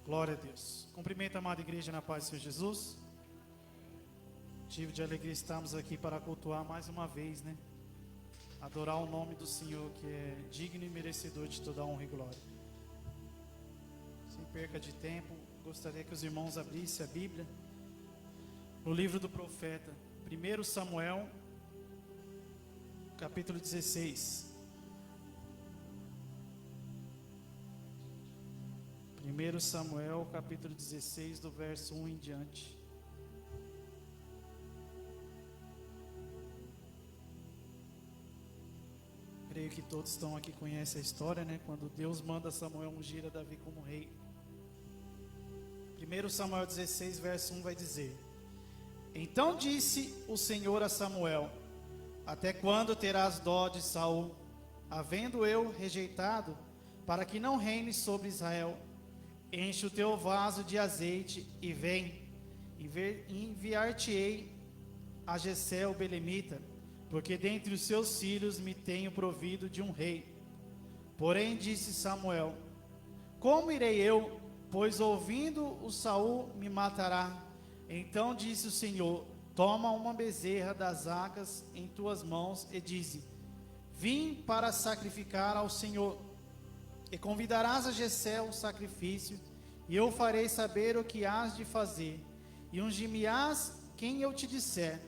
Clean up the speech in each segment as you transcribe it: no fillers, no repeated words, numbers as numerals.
Glória a Deus. Cumprimento a amada igreja na paz do Senhor Jesus. Motivo de alegria estarmos aqui para cultuar mais uma vez, né? Adorar o nome do Senhor, que é digno e merecedor de toda a honra e glória. Sem perca de tempo, gostaria que os irmãos abrissem a Bíblia no livro do profeta 1 Samuel, capítulo 16. 1 Samuel, capítulo 16, do verso 1 em diante. Creio que todos estão aqui conhecem a história, né? Quando Deus manda Samuel ungir a Davi como rei. 1 Samuel 16, verso 1 vai dizer: Então disse o Senhor a Samuel: Até quando terás dó de Saul, havendo eu rejeitado, para que não reine sobre Israel? Enche o teu vaso de azeite e vem, enviar-te-ei a Jessé o belemita, porque dentre os seus filhos me tenho provido de um rei. Porém disse Samuel: Como irei eu, pois ouvindo o Saul me matará? Então disse o Senhor: Toma uma bezerra das vacas em tuas mãos e dize: Vim para sacrificar ao Senhor. E convidarás a Jessé o sacrifício, e eu farei saber o que hás de fazer, e ungir-me-ás quem eu te disser.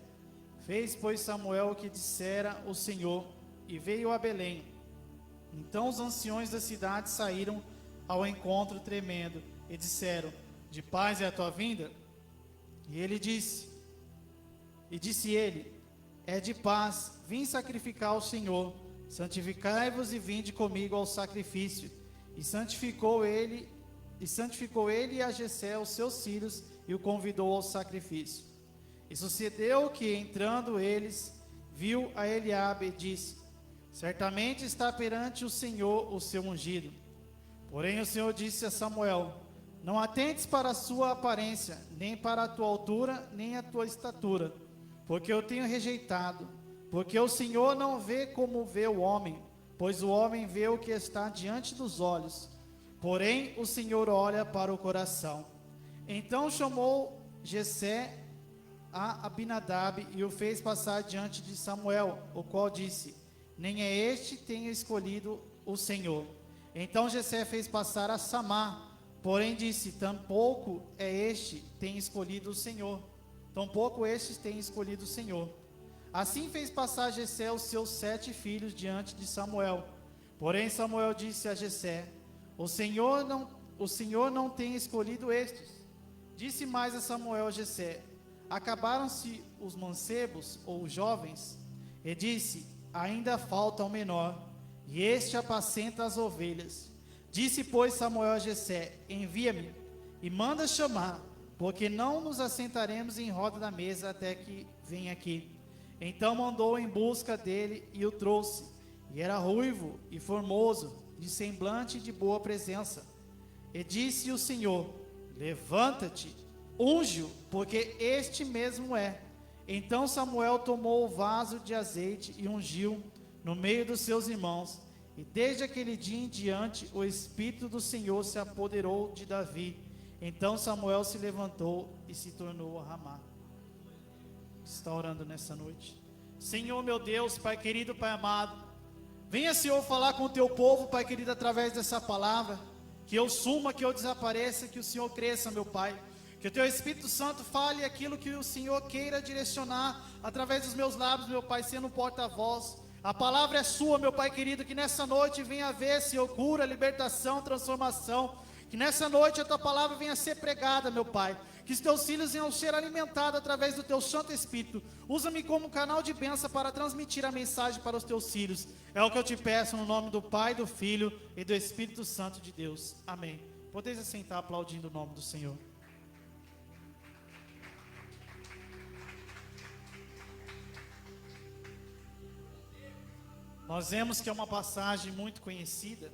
Fez, pois, Samuel o que dissera o Senhor, e veio a Belém. Então os anciões da cidade saíram ao encontro tremendo, e disseram: De paz é a tua vinda? E disse ele: É de paz, vim sacrificar ao Senhor. Santificai-vos e vinde comigo ao sacrifício. E santificou ele e a Jessé os seus filhos, e o convidou ao sacrifício. E sucedeu que, entrando eles, viu a Eliabe e disse: Certamente está perante o Senhor o seu ungido. Porém o Senhor disse a Samuel: Não atentes para a sua aparência, nem para a tua altura, nem a tua estatura, porque eu tenho rejeitado. Porque o Senhor não vê como vê o homem, pois o homem vê o que está diante dos olhos, porém o Senhor olha para o coração. Então chamou Jessé a Abinadab e o fez passar diante de Samuel, o qual disse: Nem é este tenha escolhido o Senhor. Então Jessé fez passar a Samá, porém disse: Tampouco é este tem escolhido o Senhor. Tampouco estes tem escolhido o Senhor. Assim fez passar Jessé os seus 7 filhos diante de Samuel. Porém Samuel disse a Jessé: O Senhor não tem escolhido estes. Disse mais a Samuel a Jessé: Acabaram-se os mancebos ou os jovens? E disse: Ainda falta o menor, e este apacenta as ovelhas. Disse, pois, Samuel a Jessé: Envia-me e manda chamar, porque não nos assentaremos em roda da mesa até que venha aqui. Então mandou em busca dele e o trouxe. E era ruivo e formoso, de semblante e de boa presença. E disse o Senhor: Levanta-te, unge-o, porque este mesmo é. Então Samuel tomou o vaso de azeite e ungiu no meio dos seus irmãos. E desde aquele dia em diante, o Espírito do Senhor se apoderou de Davi. Então Samuel se levantou e se tornou a Ramá. Está orando nessa noite. Senhor meu Deus, Pai querido, Pai amado, venha, Senhor, falar com o teu povo, Pai querido, através dessa palavra. Que eu suma, que eu desapareça, que o Senhor cresça, meu Pai. Que o teu Espírito Santo fale aquilo que o Senhor queira direcionar através dos meus lábios, meu Pai, sendo porta-voz. A palavra é sua, meu Pai querido, que nessa noite venha haver, Senhor, cura, libertação, transformação. Que nessa noite a tua palavra venha ser pregada, meu Pai. Que os teus filhos venham ser alimentados através do teu Santo Espírito. Usa-me como canal de bênção para transmitir a mensagem para os teus filhos. É o que eu te peço no nome do Pai, do Filho e do Espírito Santo de Deus. Amém. Podeis assentar aplaudindo o nome do Senhor. Nós vemos que é uma passagem muito conhecida,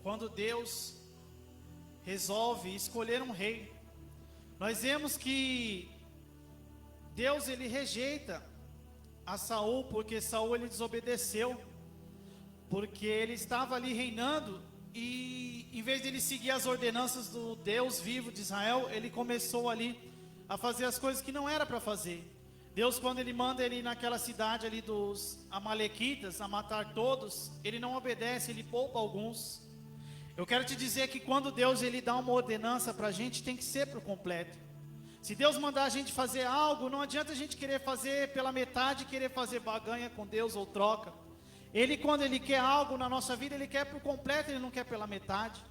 quando Deus resolve escolher um rei. Nós vemos que Deus ele rejeita a Saul, porque Saul ele desobedeceu, porque ele estava ali reinando e em vez de ele seguir as ordenanças do Deus vivo de Israel, ele começou ali a fazer as coisas que não era para fazer. Deus, quando ele manda ele ir naquela cidade ali dos amalequitas, a matar todos, ele não obedece, ele poupa alguns. Eu quero te dizer que quando Deus ele dá uma ordenança para a gente, tem que ser por completo. Se Deus mandar a gente fazer algo, não adianta a gente querer fazer pela metade, querer fazer barganha com Deus ou troca. Ele, quando ele quer algo na nossa vida, ele quer por completo, ele não quer pela metade.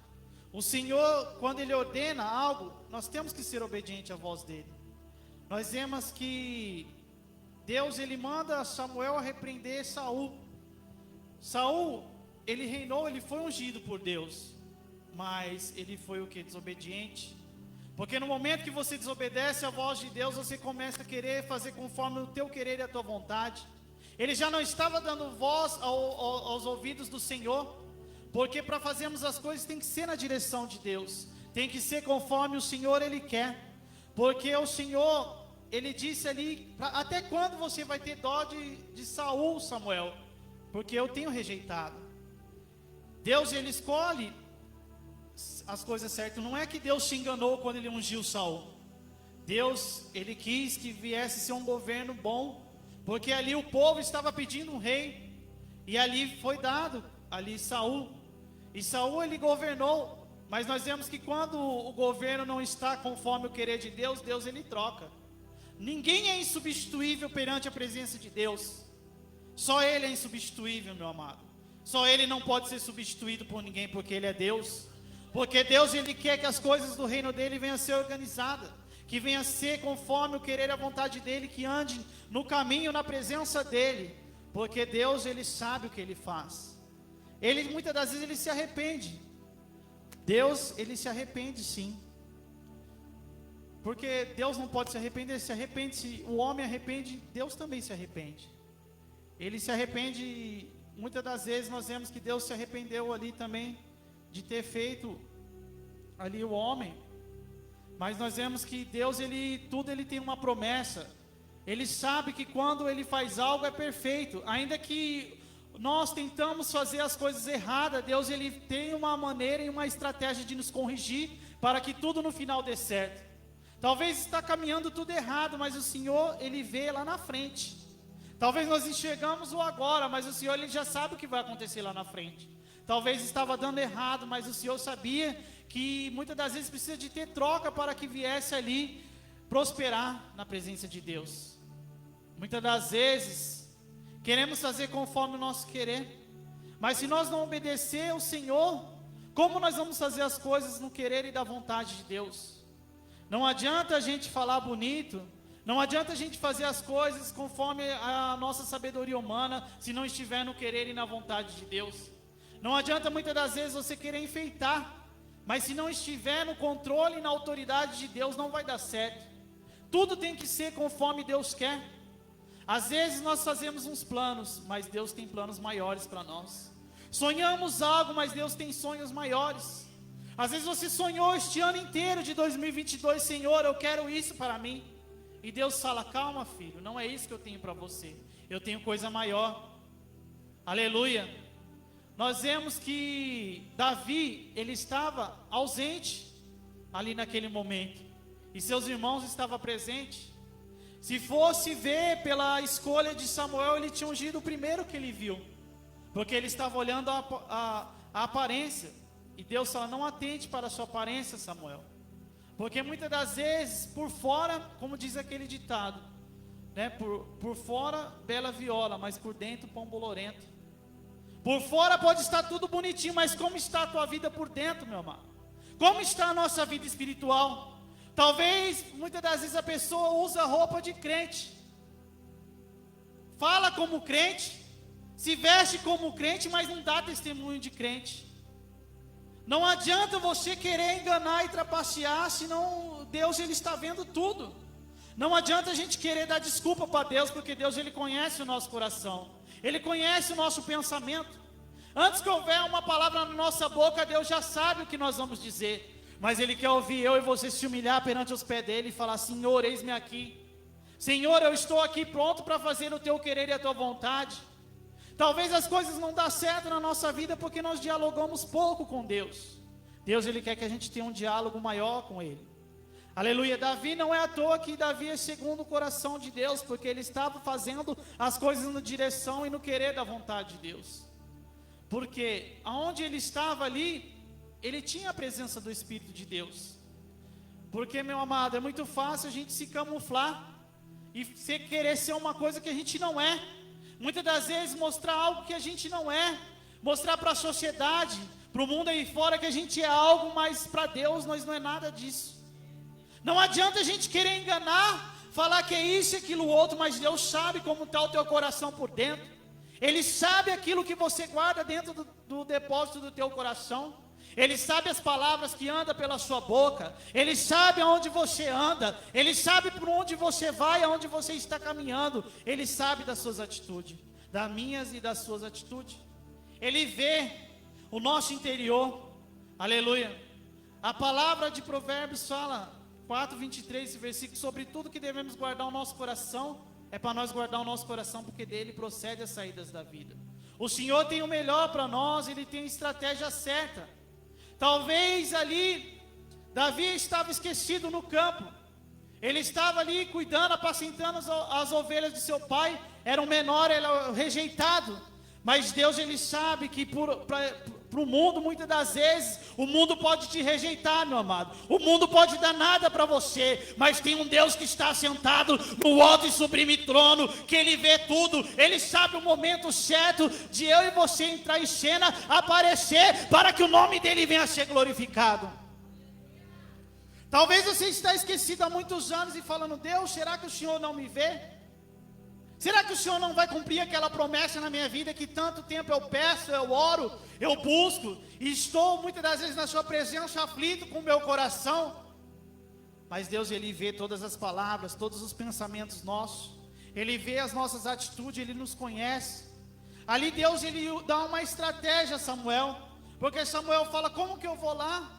O Senhor, quando ele ordena algo, nós temos que ser obedientes à voz dele. Nós vemos que Deus ele manda Samuel a repreender Saul. Saul, ele reinou, ele foi ungido por Deus, mas ele foi o que? Desobediente. Porque no momento que você desobedece à voz de Deus, você começa a querer fazer conforme o teu querer e a tua vontade. Ele já não estava dando voz aos ouvidos do Senhor, porque para fazermos as coisas tem que ser na direção de Deus, tem que ser conforme o Senhor ele quer. Porque o Senhor, ele disse ali, até quando você vai ter dó de Saul, Samuel? Porque eu tenho rejeitado. Deus, ele escolhe as coisas certas. Não é que Deus se enganou quando ele ungiu Saul. Deus, ele quis que viesse ser um governo bom, porque ali o povo estava pedindo um rei, e ali foi dado, ali Saul. E Saul, ele governou. Mas nós vemos que quando o governo não está conforme o querer de Deus, Deus ele troca. Ninguém é insubstituível perante a presença de Deus. Só Ele é insubstituível, meu amado. Só Ele não pode ser substituído por ninguém, porque Ele é Deus. Porque Deus ele quer que as coisas do reino dele venham a ser organizadas, que venha a ser conforme o querer e a vontade dele, que ande no caminho, na presença dele. Porque Deus ele sabe o que ele faz. Ele muitas das vezes ele se arrepende. Deus, ele se arrepende sim. Porque Deus não pode se arrepender, se arrepende, se o homem arrepende, Deus também se arrepende. Ele se arrepende, muitas das vezes nós vemos que Deus se arrependeu ali também, de ter feito ali o homem. Mas nós vemos que Deus, tudo ele tem uma promessa. Ele sabe que quando ele faz algo é perfeito, ainda que nós tentamos fazer as coisas erradas, Deus ele tem uma maneira e uma estratégia de nos corrigir, para que tudo no final dê certo. Talvez está caminhando tudo errado, mas o Senhor ele vê lá na frente. Talvez nós enxergamos o agora, mas o Senhor ele já sabe o que vai acontecer lá na frente. Talvez estava dando errado, mas o Senhor sabia que muitas das vezes precisa de ter troca para que viesse ali prosperar na presença de Deus. Muitas das vezes queremos fazer conforme o nosso querer, mas se nós não obedecer ao Senhor, como nós vamos fazer as coisas no querer e da vontade de Deus? Não adianta a gente falar bonito, não adianta a gente fazer as coisas conforme a nossa sabedoria humana, se não estiver no querer e na vontade de Deus. Não adianta muitas das vezes você querer enfeitar, mas se não estiver no controle e na autoridade de Deus, não vai dar certo. Tudo tem que ser conforme Deus quer. Às vezes nós fazemos uns planos, mas Deus tem planos maiores para nós. Sonhamos algo, mas Deus tem sonhos maiores. Às vezes você sonhou este ano inteiro de 2022, Senhor, eu quero isso para mim. E Deus fala, calma filho, não é isso que eu tenho para você. Eu tenho coisa maior. Aleluia. Nós vemos que Davi, ele estava ausente ali naquele momento. E seus irmãos estavam presentes. Se fosse ver pela escolha de Samuel, ele tinha ungido o primeiro que ele viu. Porque ele estava olhando a aparência. E Deus fala, não atente para a sua aparência, Samuel. Porque muitas das vezes, por fora, como diz aquele ditado, né, por fora, bela viola, mas por dentro, pão bolorento. Por fora pode estar tudo bonitinho, mas como está a tua vida por dentro, meu amado? Como está a nossa vida espiritual? Talvez, muitas das vezes a pessoa usa roupa de crente, fala como crente, se veste como crente, mas não dá testemunho de crente. Não adianta você querer enganar e trapacear, senão Deus ele está vendo tudo. Não adianta a gente querer dar desculpa para Deus, porque Deus ele conhece o nosso coração, Ele conhece o nosso pensamento. Antes que houver uma palavra na nossa boca, Deus já sabe o que nós vamos dizer. Mas Ele quer ouvir eu e você se humilhar perante os pés dEle e falar, Senhor, eis-me aqui. Senhor, eu estou aqui pronto para fazer o Teu querer e a Tua vontade. Talvez as coisas não dão certo na nossa vida porque nós dialogamos pouco com Deus. Deus, Ele quer que a gente tenha um diálogo maior com Ele. Aleluia. Davi, não é à toa que Davi é segundo o coração de Deus, porque ele estava fazendo as coisas na direção e no querer da vontade de Deus. Porque aonde ele estava ali, ele tinha a presença do Espírito de Deus. Porque, meu amado, é muito fácil a gente se camuflar e querer ser uma coisa que a gente não é. Muitas das vezes mostrar algo que a gente não é, mostrar para a sociedade, para o mundo aí fora que a gente é algo, mas para Deus nós não é nada disso. Não adianta a gente querer enganar, falar que é isso e aquilo outro, mas Deus sabe como está o teu coração por dentro. Ele sabe aquilo que você guarda dentro do depósito do teu coração. Ele sabe as palavras que andam pela sua boca. Ele sabe aonde você anda. Ele sabe por onde você vai, aonde você está caminhando. Ele sabe das suas atitudes, das minhas e das suas atitudes. Ele vê o nosso interior. Aleluia. A palavra de Provérbios fala, 4:23, esse versículo, sobre tudo que devemos guardar o nosso coração. É para nós guardar o nosso coração, porque dele procede as saídas da vida. O Senhor tem o melhor para nós, Ele tem a estratégia certa. Talvez ali, Davi estava esquecido no campo. Ele estava ali cuidando, apacentando as ovelhas de seu pai. Era um menor, era rejeitado. Mas Deus, Ele sabe que para o mundo, muitas das vezes, o mundo pode te rejeitar, meu amado. O mundo pode dar nada para você, mas tem um Deus que está sentado no alto e sublime trono, que Ele vê tudo. Ele sabe o momento certo de eu e você entrar em cena, aparecer, para que o nome dEle venha a ser glorificado. Talvez você está esquecido há muitos anos e falando: Deus, será que o Senhor não me vê? Será que o Senhor não vai cumprir aquela promessa na minha vida que tanto tempo eu peço, eu oro, eu busco, e estou muitas das vezes na sua presença aflito com o meu coração? Mas Deus, Ele vê todas as palavras, todos os pensamentos nossos. Ele vê as nossas atitudes, Ele nos conhece. Ali Deus, Ele dá uma estratégia a Samuel, porque Samuel fala: como que eu vou lá?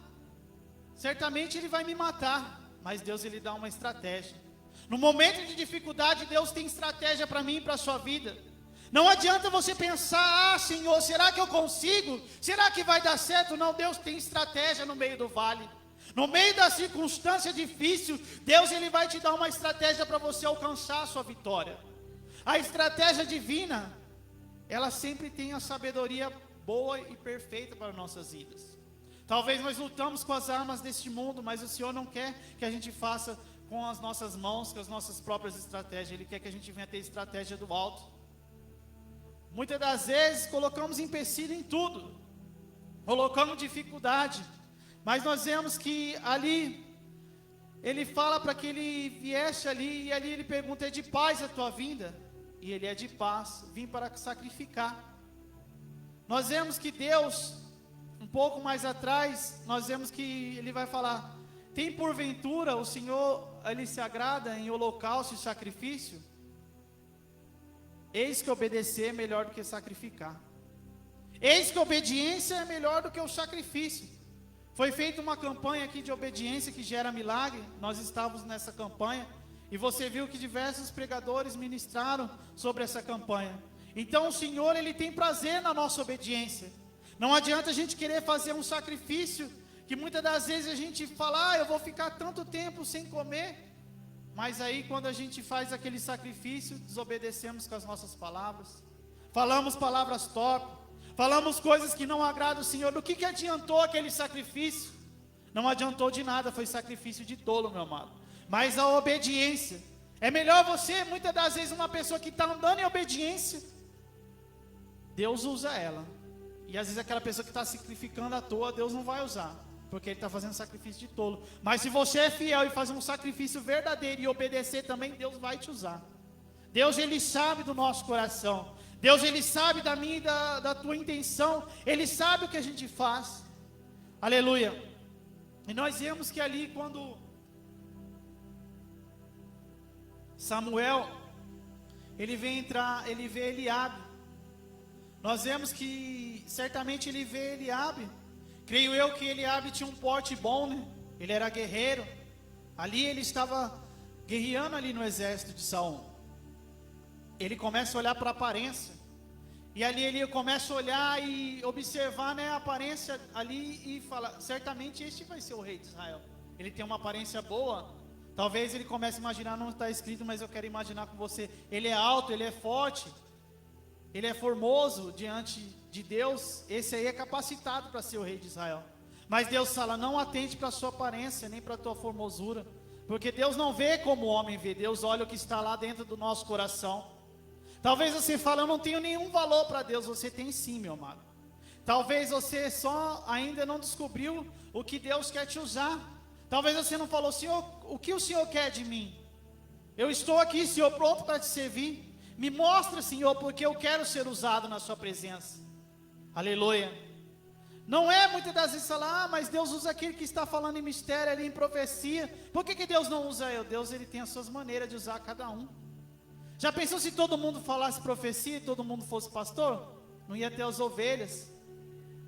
Certamente ele vai me matar. Mas Deus, Ele dá uma estratégia. No momento de dificuldade, Deus tem estratégia para mim e para a sua vida. Não adianta você pensar: ah, Senhor, será que eu consigo? Será que vai dar certo? Não, Deus tem estratégia no meio do vale. No meio da circunstância difícil, Deus, Ele vai te dar uma estratégia para você alcançar a sua vitória. A estratégia divina, ela sempre tem a sabedoria boa e perfeita para nossas vidas. Talvez nós lutamos com as armas deste mundo, mas o Senhor não quer que a gente faça com as nossas mãos, com as nossas próprias estratégias. Ele quer que a gente venha ter estratégia do alto. Muitas das vezes colocamos empecilho em tudo, colocamos dificuldade, mas nós vemos que ali Ele fala para que ele viesse ali, e ali Ele pergunta: é de paz a tua vinda? E ele: é de paz, vim para sacrificar. Nós vemos que Deus, um pouco mais atrás, nós vemos que Ele vai falar: tem porventura o Senhor, Ele se agrada em holocausto e sacrifício? Eis que obedecer é melhor do que sacrificar. Eis que obediência é melhor do que o sacrifício. Foi feita uma campanha aqui de obediência que gera milagre. Nós estávamos nessa campanha e você viu que diversos pregadores ministraram sobre essa campanha. Então o Senhor, Ele tem prazer na nossa obediência. Não adianta a gente querer fazer um sacrifício que muitas das vezes a gente fala: ah, eu vou ficar tanto tempo sem comer. Mas aí quando a gente faz aquele sacrifício, desobedecemos com as nossas palavras. Falamos palavras torpes. Falamos coisas que não agradam o Senhor. Do que adiantou aquele sacrifício? Não adiantou de nada, foi sacrifício de tolo, meu amado. Mas a obediência, é melhor você, muitas das vezes, uma pessoa que está andando em obediência, Deus usa ela. E às vezes aquela pessoa que está sacrificando à toa, Deus não vai usar, porque Ele está fazendo sacrifício de tolo. Mas se você é fiel e fazer um sacrifício verdadeiro e obedecer também, Deus vai te usar. Deus, Ele sabe do nosso coração. Deus, Ele sabe da minha e da tua intenção. Ele sabe o que a gente faz. Aleluia. E nós vemos que ali quando Samuel, ele vem entrar, ele vê Eliabe. Nós vemos que certamente ele vê Eliabe. Creio eu que Eliabe tinha um porte bom, né? Ele era guerreiro. Ali ele estava guerreando ali no exército de Saul. Ele começa a olhar para a aparência. E ali ele começa a olhar e observar, né, a aparência ali e fala, certamente este vai ser o rei de Israel. Ele tem uma aparência boa. Talvez ele comece a imaginar, não está escrito, mas eu quero imaginar com você. Ele é alto, ele é forte, ele é formoso diante de Deus. Esse aí é capacitado para ser o rei de Israel. Mas Deus fala, não atente para a sua aparência, nem para a tua formosura. Porque Deus não vê como o homem vê, Deus olha o que está lá dentro do nosso coração. Talvez você fale, eu não tenho nenhum valor para Deus. Você tem sim, meu amado. Talvez você só ainda não descobriu o que Deus quer te usar. Talvez você não falou, Senhor, o que o Senhor quer de mim? Eu estou aqui, Senhor, pronto para te servir. Me mostra, Senhor, porque eu quero ser usado na sua presença. Aleluia. Não é muitas das vezes falar, mas Deus usa aquele que está falando em mistério, ali em profecia. Por que Deus não usa eu? Deus, ele tem as suas maneiras de usar cada um. Já pensou se todo mundo falasse profecia e todo mundo fosse pastor? Não ia ter as ovelhas.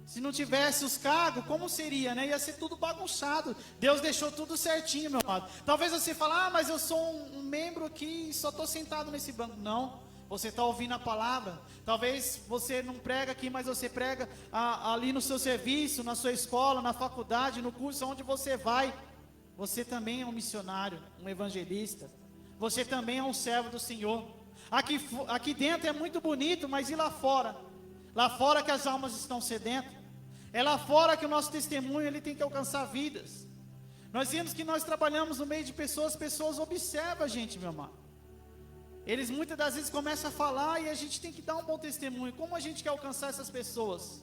Se não tivesse os cargos, como seria, né? Ia ser tudo bagunçado. Deus deixou tudo certinho, meu amado. Talvez você fale, mas eu sou um membro aqui e só estou sentado nesse banco. Não, você está ouvindo a palavra. Talvez você não prega aqui, mas você prega ali no seu serviço, na sua escola, na faculdade, no curso, onde você vai. Você também é um missionário, um evangelista. Você também é um servo do Senhor. Aqui dentro é muito bonito, mas e lá fora? Lá fora que as almas estão sedentas. É lá fora que o nosso testemunho ele tem que alcançar vidas. Nós vimos que nós trabalhamos no meio de pessoas, pessoas observam a gente, meu amado. Eles muitas das vezes começam a falar e a gente tem que dar um bom testemunho. Como a gente quer alcançar essas pessoas?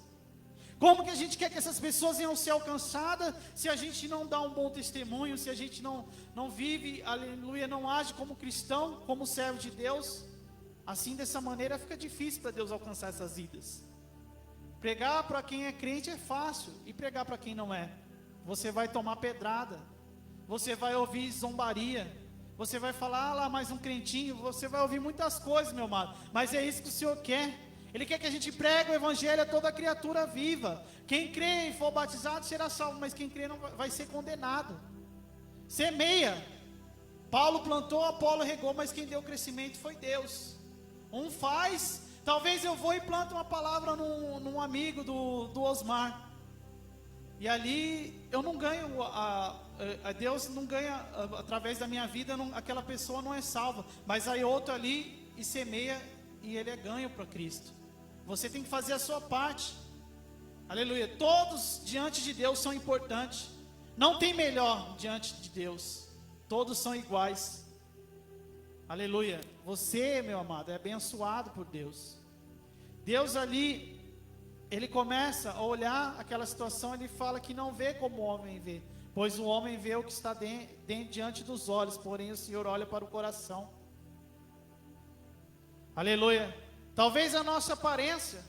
Como que a gente quer que essas pessoas venham ser alcançadas se a gente não dá um bom testemunho, se a gente não vive, aleluia, não age como cristão, como servo de Deus? Assim, dessa maneira, fica difícil para Deus alcançar essas vidas. Pregar para quem é crente é fácil, e pregar para quem não é. Você vai tomar pedrada, você vai ouvir zombaria, você vai falar, lá mais um crentinho, você vai ouvir muitas coisas, meu amado, mas é isso que o Senhor quer. Ele quer que a gente pregue o evangelho a toda criatura viva. Quem crê e for batizado será salvo, mas quem crê não vai ser condenado. Semeia. Paulo plantou, Apolo regou, mas quem deu crescimento foi Deus. Um faz, talvez eu vou e planto uma palavra num amigo do Osmar. E ali eu não ganho, Deus não ganha através da minha vida, aquela pessoa não é salva. Mas aí outro ali e semeia e ele é ganho para Cristo. Você tem que fazer a sua parte. Aleluia. Todos diante de Deus são importantes. Não tem melhor diante de Deus. Todos são iguais. Aleluia. Você, meu amado, é abençoado por Deus. Deus ali, ele começa a olhar aquela situação, ele fala que não vê como o homem vê, pois o homem vê o que está diante dos olhos, porém o Senhor olha para o coração. Aleluia. Talvez a nossa aparência.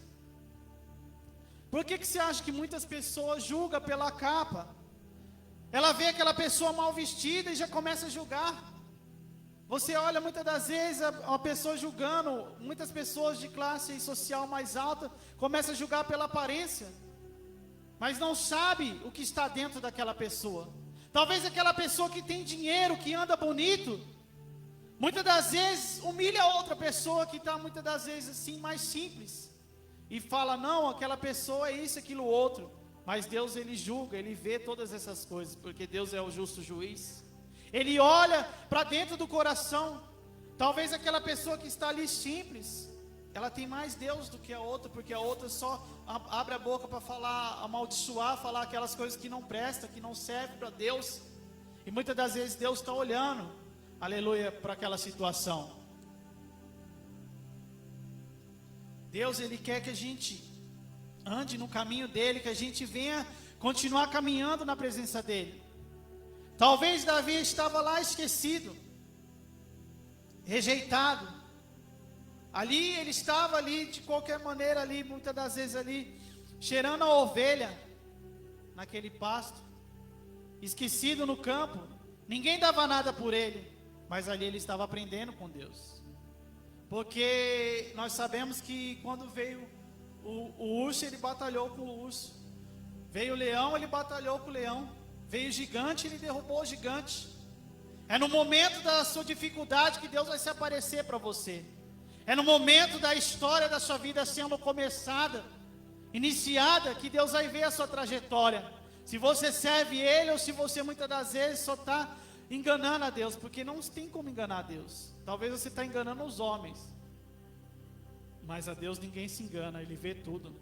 Por que você acha que muitas pessoas julgam pela capa? Ela vê aquela pessoa mal vestida e já começa a julgar. Você olha muitas das vezes uma pessoa julgando, muitas pessoas de classe social mais alta começam a julgar pela aparência, mas não sabe o que está dentro daquela pessoa. Talvez aquela pessoa que tem dinheiro, que anda bonito, muitas das vezes humilha outra pessoa que está muitas das vezes assim mais simples e fala, não, aquela pessoa é isso, aquilo, outro. Mas Deus, ele julga, ele vê todas essas coisas, porque Deus é o justo juiz. Ele olha para dentro do coração. Talvez aquela pessoa que está ali simples, ela tem mais Deus do que a outra, porque a outra só abre a boca para falar, amaldiçoar, falar aquelas coisas que não prestam, que não servem para Deus. E muitas das vezes Deus está olhando, aleluia, para aquela situação. Deus, ele quer que a gente ande no caminho dele, que a gente venha continuar caminhando na presença dele. Talvez Davi estava lá esquecido, rejeitado. Ali ele estava ali de qualquer maneira ali, muitas das vezes ali, cheirando a ovelha naquele pasto, esquecido no campo. Ninguém dava nada por ele, mas ali ele estava aprendendo com Deus. Porque nós sabemos que quando veio o urso, ele batalhou com o urso. Veio o leão, ele batalhou com o leão. Veio o gigante, ele derrubou o gigante. É no momento da sua dificuldade que Deus vai se aparecer para você. É no momento da história da sua vida sendo começada, iniciada, que Deus vai ver a sua trajetória. Se você serve Ele ou se você muitas das vezes só está enganando a Deus, porque não tem como enganar a Deus. Talvez você está enganando os homens, mas a Deus ninguém se engana, Ele vê tudo.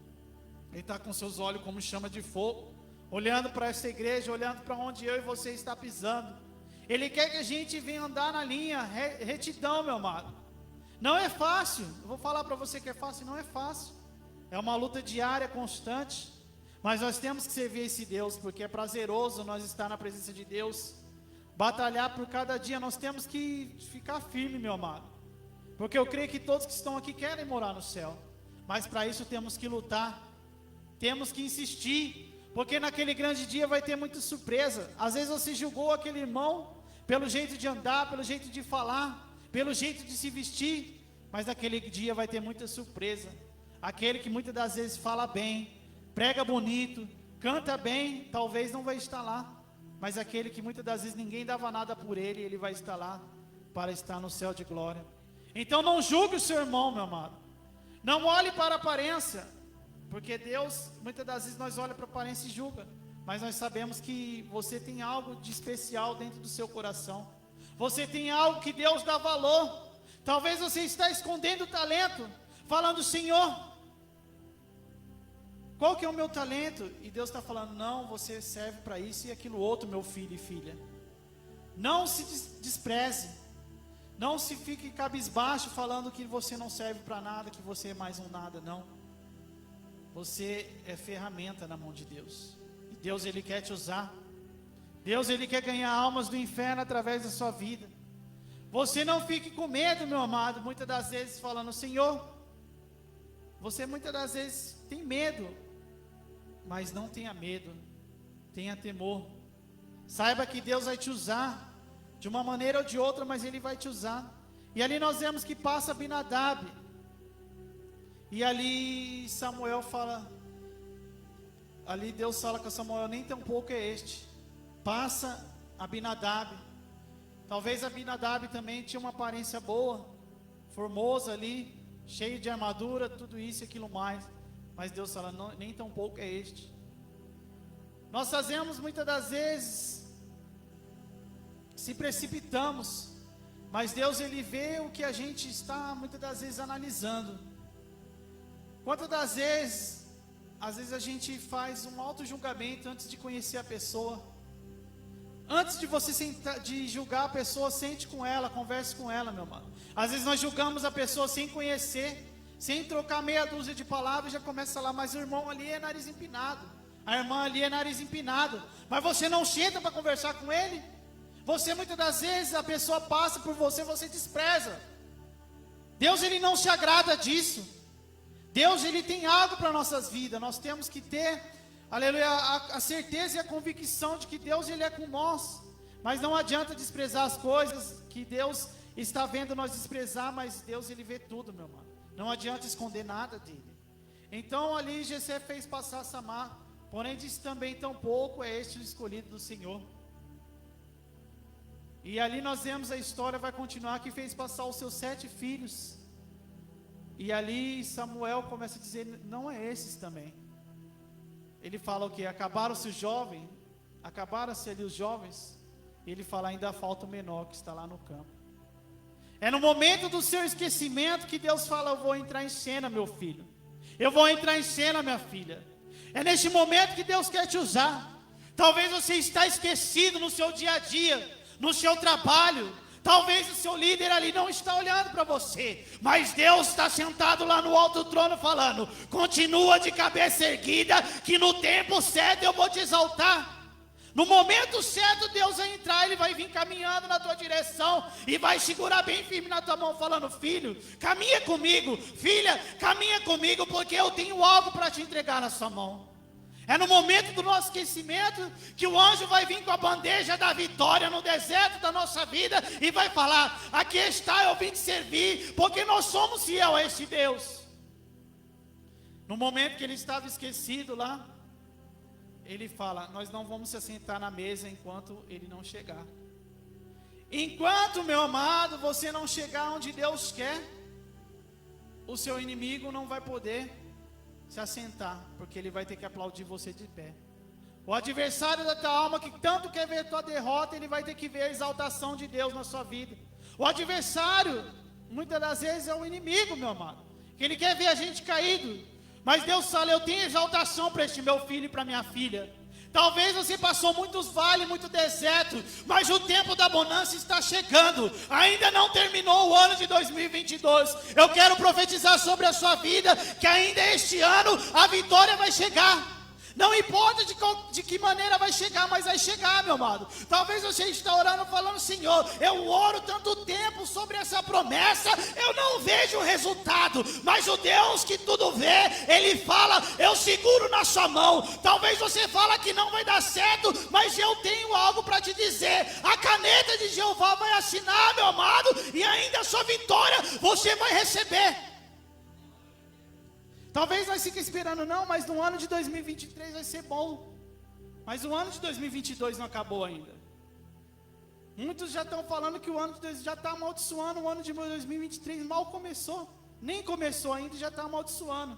Ele está com seus olhos como chama de fogo, olhando para essa igreja, olhando para onde eu e você está pisando. Ele quer que a gente venha andar na linha retidão, meu amado. Não é fácil, eu vou falar para você que é fácil, não é fácil. É uma luta diária, constante, mas nós temos que servir esse Deus, porque é prazeroso nós estar na presença de Deus, batalhar por cada dia. Nós temos que ficar firme, meu amado, porque eu creio que todos que estão aqui querem morar no céu, mas para isso temos que lutar, temos que insistir, porque naquele grande dia vai ter muita surpresa. Às vezes você julgou aquele irmão pelo jeito de andar, pelo jeito de falar, pelo jeito de se vestir, mas naquele dia vai ter muita surpresa. Aquele que muitas das vezes fala bem, prega bonito, canta bem, talvez não vai estar lá, mas aquele que muitas das vezes ninguém dava nada por ele, ele vai estar lá para estar no céu de glória. Então não julgue o seu irmão, meu amado, não olhe para a aparência, porque Deus, muitas das vezes nós olhamos para a aparência e julga, mas nós sabemos que você tem algo de especial dentro do seu coração, você tem algo que Deus dá valor. Talvez você está escondendo o talento, falando: Senhor, qual que é o meu talento? E Deus está falando: não, você serve para isso e aquilo outro, meu filho e filha. Não se despreze, não se fique cabisbaixo falando que você não serve para nada, que você é mais um nada, não. Você é ferramenta na mão de Deus, e Deus, Ele quer te usar. Deus, Ele quer ganhar almas do inferno através da sua vida. Você não fique com medo, meu amado, muitas das vezes falando: Senhor, você muitas das vezes tem medo, mas não tenha medo, tenha temor. Saiba que Deus vai te usar, de uma maneira ou de outra, mas Ele vai te usar. E ali nós vemos que passa Abinadab, e ali Samuel fala, ali Deus fala com Samuel: nem tão pouco é este, passa Abinadab. Talvez Abinadab também tinha uma aparência boa, formosa ali, cheio de armadura, tudo isso e aquilo mais, mas Deus fala: não, nem tão pouco é este. Nós fazemos muitas das vezes, se precipitamos, mas Deus, Ele vê o que a gente está muitas das vezes analisando. Quantas das vezes, às vezes a gente faz um auto-julgamento antes de conhecer a pessoa. Antes de você de julgar a pessoa, sente com ela, converse com ela, meu irmão. Às vezes nós julgamos a pessoa sem conhecer, sem trocar meia dúzia de palavras, já começa lá: mas o irmão ali é nariz empinado, a irmã ali é nariz empinado, mas você não senta para conversar com ele. Você, muitas das vezes, a pessoa passa por você, você despreza. Deus, Ele não se agrada disso. Deus, Ele tem algo para nossas vidas. Nós temos que ter, aleluia, a certeza e a convicção de que Deus, Ele é com nós. Mas não adianta desprezar as coisas que Deus está vendo nós desprezar, mas Deus, Ele vê tudo, meu irmão. Não adianta esconder nada dele. Então ali Jessé fez passar Samar, porém disse também: tão pouco é este o escolhido do Senhor. E ali nós vemos a história, vai continuar, que fez passar os seus 7 filhos. E ali Samuel começa a dizer: não é esses também. Ele fala o que? Acabaram-se os jovens, acabaram-se ali os jovens. E ele fala: ainda falta o menor que está lá no campo. É no momento do seu esquecimento que Deus fala: eu vou entrar em cena, meu filho. Eu vou entrar em cena, minha filha. É neste momento que Deus quer te usar. Talvez você está esquecido no seu dia a dia, no seu trabalho. Talvez o seu líder ali não está olhando para você, mas Deus está sentado lá no alto trono falando: continua de cabeça erguida, que no tempo certo eu vou te exaltar. No momento certo Deus vai entrar, Ele vai vir caminhando na tua direção e vai segurar bem firme na tua mão, falando: filho, caminha comigo, filha, caminha comigo, porque eu tenho algo para te entregar na sua mão. É no momento do nosso esquecimento que o anjo vai vir com a bandeja da vitória no deserto da nossa vida e vai falar: aqui está, eu vim te servir, porque nós somos fiel a este Deus. No momento que ele estava esquecido lá, ele fala: nós não vamos se assentar na mesa enquanto ele não chegar. Enquanto, meu amado, você não chegar onde Deus quer, o seu inimigo não vai poder se assentar, porque ele vai ter que aplaudir você de pé. O adversário da tua alma, que tanto quer ver tua derrota, ele vai ter que ver a exaltação de Deus na sua vida. O adversário, muitas das vezes, é o inimigo, meu amado, que ele quer ver a gente caído. Mas Deus fala: eu tenho exaltação para este meu filho e para minha filha. Talvez você passou muitos vales, muito deserto, mas o tempo da bonança está chegando. Ainda não terminou o ano de 2022. Eu quero profetizar sobre a sua vida que ainda este ano a vitória vai chegar. Não importa de que maneira vai chegar, mas vai chegar, meu amado. Talvez você esteja orando falando: Senhor, eu oro tanto tempo sobre essa promessa, eu não vejo o resultado. Mas o Deus que tudo vê, Ele fala: eu seguro na sua mão. Talvez você fala que não vai dar certo, mas eu tenho algo para te dizer. A caneta de Jeová vai assinar, meu amado, e ainda a sua vitória você vai receber. Talvez nós fiquemos esperando, não, mas no ano de 2023 vai ser bom. Mas o ano de 2022 não acabou ainda. Muitos já estão falando que o ano de 2022 já está amaldiçoando. O ano de 2023 mal começou. Nem começou ainda e já está amaldiçoando.